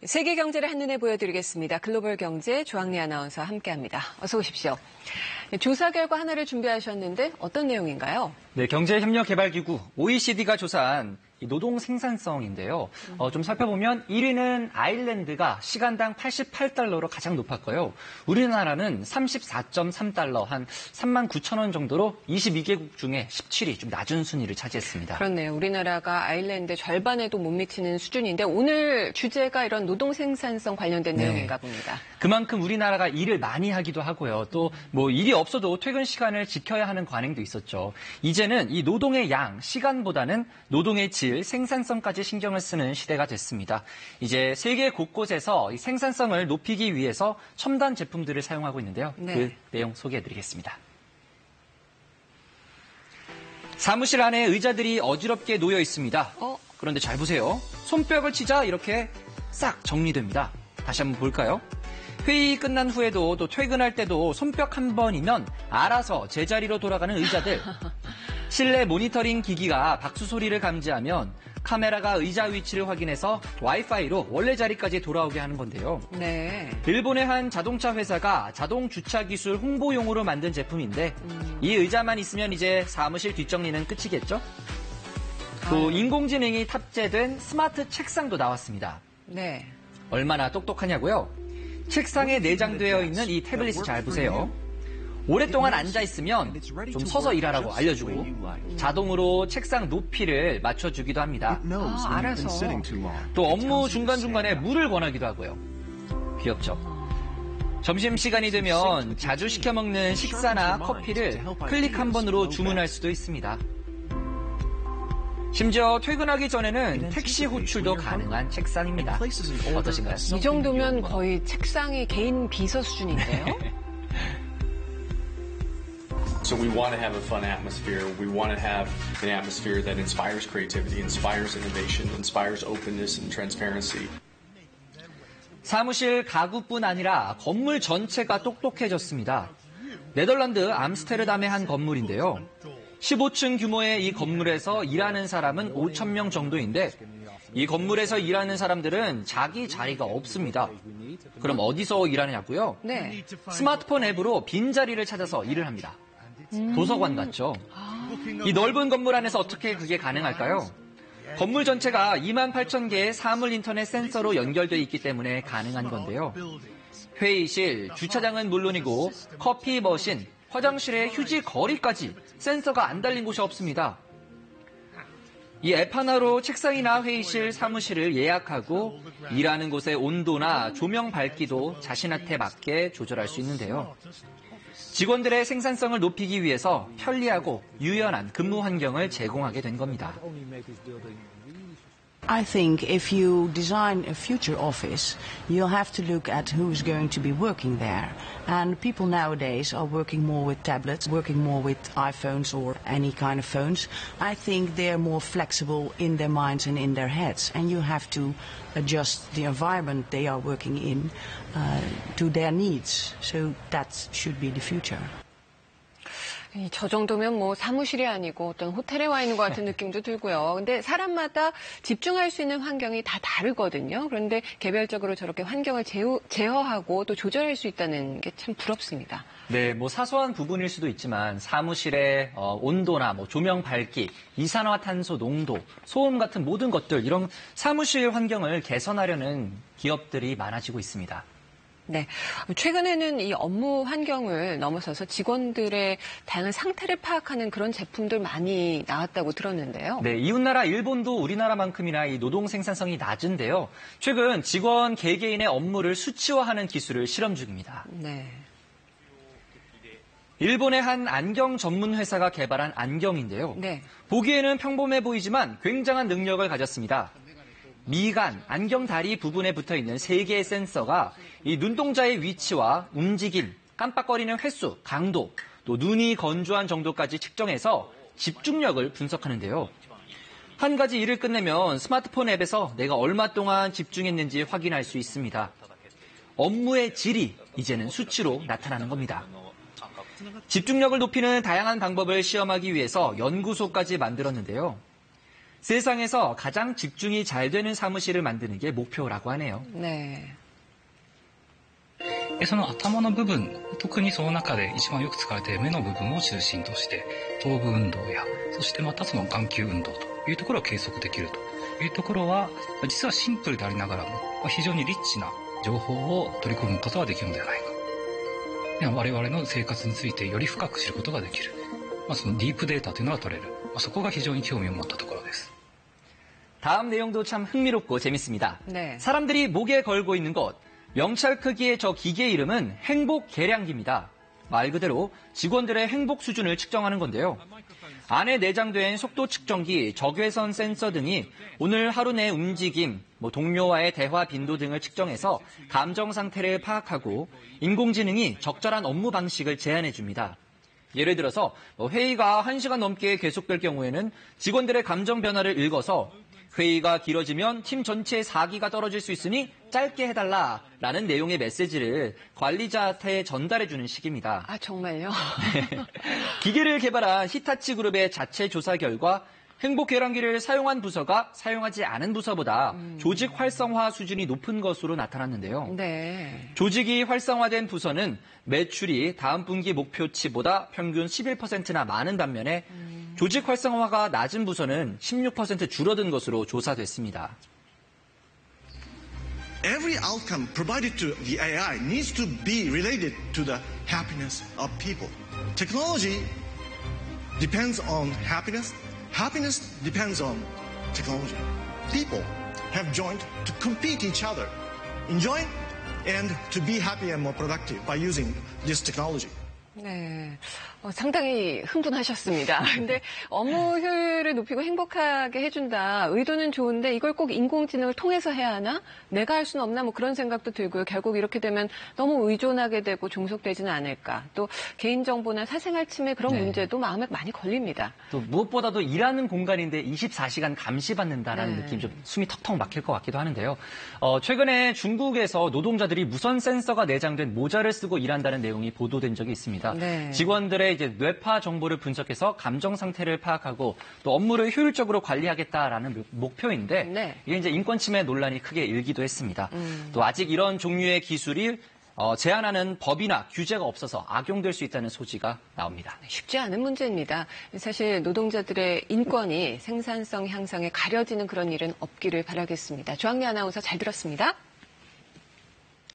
세계 경제를 한눈에 보여드리겠습니다. 글로벌 경제 조항래 아나운서와 함께합니다. 어서 오십시오. 조사 결과 하나를 준비하셨는데 어떤 내용인가요? 네, 경제협력개발기구 OECD가 조사한 노동 생산성인데요. 좀 살펴보면 1위는 아일랜드가 시간당 88달러로 가장 높았고요. 우리나라는 34.3달러, 한 39,000원 정도로 22개국 중에 17위, 좀 낮은 순위를 차지했습니다. 그렇네요. 우리나라가 아일랜드 절반에도 못 미치는 수준인데 오늘 주제가 이런 노동 생산성 관련된 내용인가 봅니다. 그만큼 우리나라가 일을 많이 하기도 하고요. 또 일이 없어도 퇴근 시간을 지켜야 하는 관행도 있었죠. 이제는 이 노동의 양, 시간보다는 노동의 질, 생산성까지 신경을 쓰는 시대가 됐습니다. 이제 세계 곳곳에서 이 생산성을 높이기 위해서 첨단 제품들을 사용하고 있는데요. 네. 그 내용 소개해드리겠습니다. 사무실 안에 의자들이 어지럽게 놓여 있습니다. 그런데 잘 보세요. 손뼉을 치자 이렇게 싹 정리됩니다. 다시 한번 볼까요? 회의 끝난 후에도 또 퇴근할 때도 손뼉 한 번이면 알아서 제자리로 돌아가는 의자들. 실내 모니터링 기기가 박수 소리를 감지하면 카메라가 의자 위치를 확인해서 와이파이로 원래 자리까지 돌아오게 하는 건데요. 네. 일본의 한 자동차 회사가 자동 주차 기술 홍보용으로 만든 제품인데 이 의자만 있으면 이제 사무실 뒷정리는 끝이겠죠? 또 인공지능이 탑재된 스마트 책상도 나왔습니다. 네. 얼마나 똑똑하냐고요? 책상에 내장되어 있는 이 태블릿을 잘 보세요. 오랫동안 앉아있으면 좀 서서 일하라고 알려주고 자동으로 책상 높이를 맞춰주기도 합니다. 알아서. 또 업무 중간중간에 물을 권하기도 하고요. 귀엽죠? 점심시간이 되면 자주 시켜 먹는 식사나 커피를 클릭 한 번으로 주문할 수도 있습니다. 심지어 퇴근하기 전에는 택시 호출도 가능한 책상입니다. 어떠신가요? 이 정도면 거의 책상이 개인 비서 수준인데요? So we want to have a fun atmosphere. We want to have an atmosphere that inspires creativity, inspires innovation, inspires openness and transparency. 사무실 가구뿐 아니라 건물 전체가 똑똑해졌습니다. 네덜란드 암스테르담의 한 건물인데요. 15층 규모의 이 건물에서 일하는 사람은 5,000명 정도인데 이 건물에서 일하는 사람들은 자기 자리가 없습니다. 그럼 어디서 일하느냐고요? 네. 스마트폰 앱으로 빈자리를 찾아서 일을 합니다. 도서관 같죠? 이 넓은 건물 안에서 어떻게 그게 가능할까요? 건물 전체가 28,000개의 사물 인터넷 센서로 연결되어 있기 때문에 가능한 건데요. 회의실, 주차장은 물론이고 커피 머신, 화장실의 휴지 거리까지 센서가 안 달린 곳이 없습니다. 이 앱 하나로 책상이나 회의실, 사무실을 예약하고 일하는 곳의 온도나 조명 밝기도 자신한테 맞게 조절할 수 있는데요. 직원들의 생산성을 높이기 위해서 편리하고 유연한 근무 환경을 제공하게 된 겁니다. I think if you design a future office, you'll have to look at who's going to be working there. And people nowadays are working more with tablets, working more with iPhones or any kind of phones. I think they're more flexible in their minds and in their heads. And you have to adjust the environment they are working in to their needs. So that should be the future. 저 정도면 뭐 사무실이 아니고 어떤 호텔에 와 있는 것 같은 느낌도 들고요. 근데 사람마다 집중할 수 있는 환경이 다 다르거든요. 그런데 개별적으로 저렇게 환경을 제어하고 또 조절할 수 있다는 게 참 부럽습니다. 네, 사소한 부분일 수도 있지만 사무실의 온도나 조명 밝기, 이산화탄소 농도, 소음 같은 모든 것들 이런 사무실 환경을 개선하려는 기업들이 많아지고 있습니다. 네. 최근에는 이 업무 환경을 넘어서서 직원들의 다양한 상태를 파악하는 그런 제품들 많이 나왔다고 들었는데요. 네, 이웃나라 일본도 우리나라만큼이나 이 노동 생산성이 낮은데요. 최근 직원 개개인의 업무를 수치화하는 기술을 실험 중입니다. 네. 일본의 한 안경 전문 회사가 개발한 안경인데요. 네. 보기에는 평범해 보이지만 굉장한 능력을 가졌습니다. 미간, 안경 다리 부분에 붙어있는 3개의 센서가 이 눈동자의 위치와 움직임, 깜빡거리는 횟수, 강도, 또 눈이 건조한 정도까지 측정해서 집중력을 분석하는데요. 한 가지 일을 끝내면 스마트폰 앱에서 내가 얼마 동안 집중했는지 확인할 수 있습니다. 업무의 질이 이제는 수치로 나타나는 겁니다. 집중력을 높이는 다양한 방법을 시험하기 위해서 연구소까지 만들었는데요. 세상에서 가장 집중이 잘 되는 사무실을 만드는 게 목표라고 하네요. 네. その頭の部分、特にその中で一番よく使われている目の部分を中心として、頭部運動や、そしてまたその眼球運動というところを計測できるというところは、実はシンプルでありながらも、非常にリッチな情報を取り込むことができるのではないか。我々の生活についてより深く知ることができる。そのディープデータというのが取れる。そこが非常に興味を持ったところです。 다음 내용도 참 흥미롭고 재밌습니다. 네. 사람들이 목에 걸고 있는 것, 명찰 크기의 저 기계 이름은 행복 계량기입니다. 말 그대로 직원들의 행복 수준을 측정하는 건데요. 안에 내장된 속도 측정기, 적외선 센서 등이 오늘 하루 내 움직임, 동료와의 대화 빈도 등을 측정해서 감정 상태를 파악하고 인공지능이 적절한 업무 방식을 제안해 줍니다. 예를 들어서 회의가 1시간 넘게 계속될 경우에는 직원들의 감정 변화를 읽어서 회의가 길어지면 팀 전체의 사기가 떨어질 수 있으니 짧게 해달라라는 내용의 메시지를 관리자한테 전달해주는 식입니다. 아, 정말요? 기계를 개발한 히타치 그룹의 자체 조사 결과 행복 계량기를 사용한 부서가 사용하지 않은 부서보다 조직 활성화 수준이 높은 것으로 나타났는데요. 네. 조직이 활성화된 부서는 매출이 다음 분기 목표치보다 평균 11%나 많은 반면에 조직 활성화가 낮은 부서는 16% 줄어든 것으로 조사됐습니다. Every outcome provided to the AI needs to be related to the happiness of people. Technology depends on happiness. Happiness depends on technology. People have joined to compete each other, enjoy and to be happy and more productive by using this technology. 네. 상당히 흥분하셨습니다. 근데 업무 효율을 높이고 행복하게 해준다. 의도는 좋은데 이걸 꼭 인공지능을 통해서 해야 하나? 내가 할 수는 없나? 뭐 그런 생각도 들고요. 결국 이렇게 되면 너무 의존하게 되고 종속되지는 않을까. 또 개인정보나 사생활 침해 그런 문제도 마음에 많이 걸립니다. 또 무엇보다도 일하는 공간인데 24시간 감시받는다라는 느낌이 좀 숨이 턱턱 막힐 것 같기도 하는데요. 최근에 중국에서 노동자들이 무선 센서가 내장된 모자를 쓰고 일한다는 내용이 보도된 적이 있습니다. 네. 직원들의 이제 뇌파 정보를 분석해서 감정 상태를 파악하고 또 업무를 효율적으로 관리하겠다라는 목표인데 네. 이게 이제 인권 침해 논란이 크게 일기도 했습니다. 또 아직 이런 종류의 기술이 제한하는 법이나 규제가 없어서 악용될 수 있다는 소지가 나옵니다. 쉽지 않은 문제입니다. 사실 노동자들의 인권이 생산성 향상에 가려지는 그런 일은 없기를 바라겠습니다. 조항래 아나운서 잘 들었습니다.